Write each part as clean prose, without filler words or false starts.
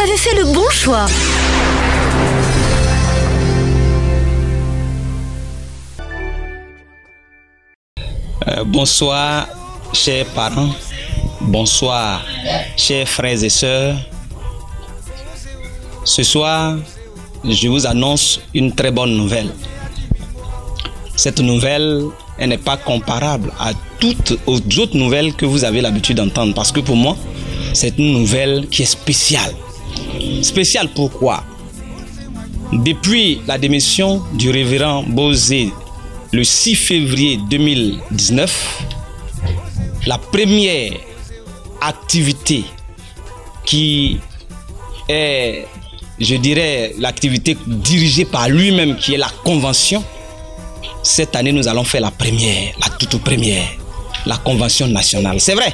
avez fait le bon choix. Bonsoir, chers parents. Bonsoir, chers frères et sœurs. Ce soir, je vous annonce une très bonne nouvelle. Cette nouvelle, elle n'est pas comparable à toutes aux autres nouvelles que vous avez l'habitude d'entendre. Parce que pour moi, c'est une nouvelle qui est spéciale. Spéciale pourquoi? Depuis la démission du révérend Bozé le 6 février 2019, la première activité qui est, je dirais, l'activité dirigée par lui-même, qui est la convention. Cette année, nous allons faire la première, la toute première, la convention nationale. C'est vrai,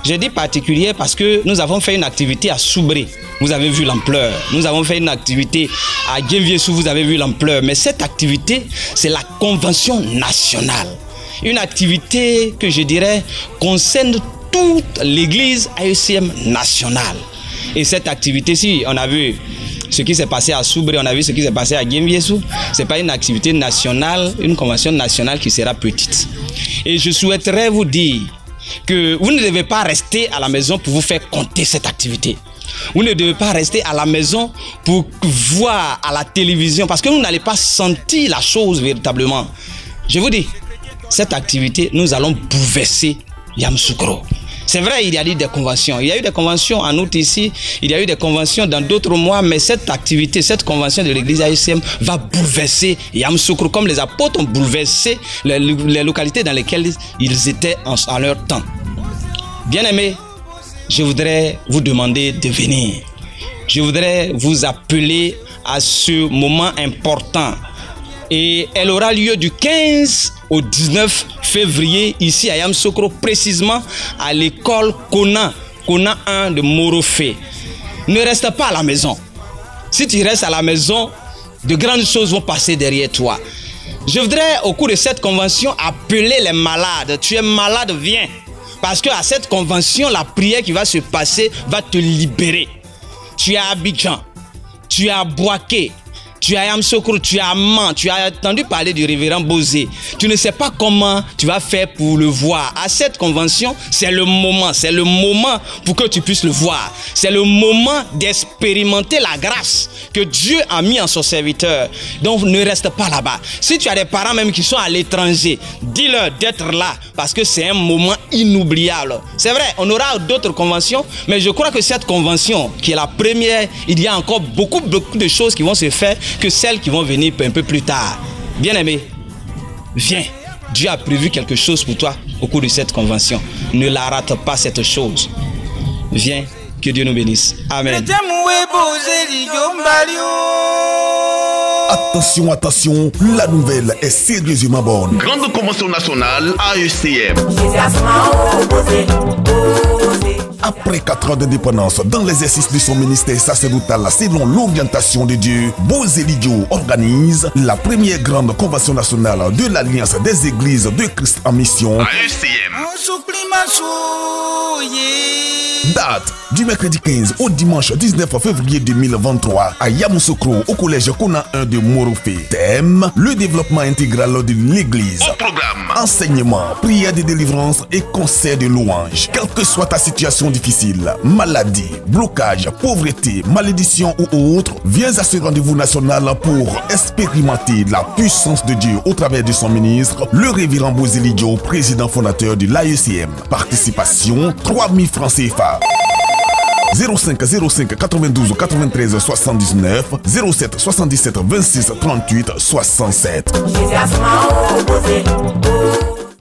je dis particulier parce que nous avons fait une activité à Soubré. Vous avez vu l'ampleur. Nous avons fait une activité à Guinviessou, vous avez vu l'ampleur. Mais cette activité, c'est la convention nationale. Une activité que je dirais concerne toute l'église AECM nationale. Et cette activité-ci, on a vu ce qui s'est passé à Soubré, on a vu ce qui s'est passé à Guinviessou. Ce n'est pas une activité nationale, une convention nationale qui sera petite. Et je souhaiterais vous dire que vous ne devez pas rester à la maison pour vous faire compter cette activité. Vous ne devez pas rester à la maison pour voir à la télévision parce que vous n'allez pas sentir la chose véritablement. Je vous dis, cette activité, nous allons bouleverser Yamoussoukro. C'est vrai, il y a eu des conventions. Il y a eu des conventions en août ici, il y a eu des conventions dans d'autres mois, mais cette activité, cette convention de l'église AECM va bouleverser Yamoussoukro comme les apôtres ont bouleversé les localités dans lesquelles ils étaient en leur temps. Bien-aimés, je voudrais vous demander de venir. Je voudrais vous appeler à ce moment important. Et elle aura lieu du 15 au 19 février ici à Yamoussoukro, précisément à l'école Kona 1 de Morofé. Ne reste pas à la maison. Si tu restes à la maison, de grandes choses vont passer derrière toi. Je voudrais au cours de cette convention appeler les malades. Tu es malade, viens. Parce qu'à cette convention, la prière qui va se passer va te libérer. Tu es à Abidjan, tu es à Boaké, tu es à Yamoussoukro, tu es à Man, tu as entendu parler du révérend Bozé. Tu ne sais pas comment tu vas faire pour le voir. À cette convention, c'est le moment pour que tu puisses le voir. C'est le moment d'expérimenter la grâce que Dieu a mis en son serviteur. Donc ne reste pas là-bas. Si tu as des parents même qui sont à l'étranger, dis-leur d'être là parce que c'est un moment inoubliable. C'est vrai, on aura d'autres conventions, mais je crois que cette convention, qui est la première, il y a encore beaucoup de choses qui vont se faire que celles qui vont venir un peu plus tard. Bien-aimé, viens. Dieu a prévu quelque chose pour toi au cours de cette convention. Ne la rate pas cette chose. Viens, que Dieu nous bénisse. Amen. Attention, attention, la nouvelle est sérieusement bonne. Grande convention nationale AECM. Après 4 ans d'indépendance dans l'exercice de son ministère sacerdotal selon l'orientation de Dieu, Bozé Lidjo organise la première grande convention nationale de l'Alliance des Églises de Christ en mission. AECM. Date du mercredi 15 au dimanche 19 février 2023 à Yamoussoukro au collège Kona 1 de Morofé. Thème: le développement intégral de l'église. Au programme: enseignement, prière de délivrance et concert de louange. Quelle que soit ta situation difficile, maladie, blocage, pauvreté, malédiction ou autre, viens à ce rendez-vous national pour expérimenter la puissance de Dieu au travers de son ministre, le révérend Bozé Lidjo, président fondateur de l'AECM. Participation 3000 francs CFA. 05 92 93 79 07 77 26 38 67.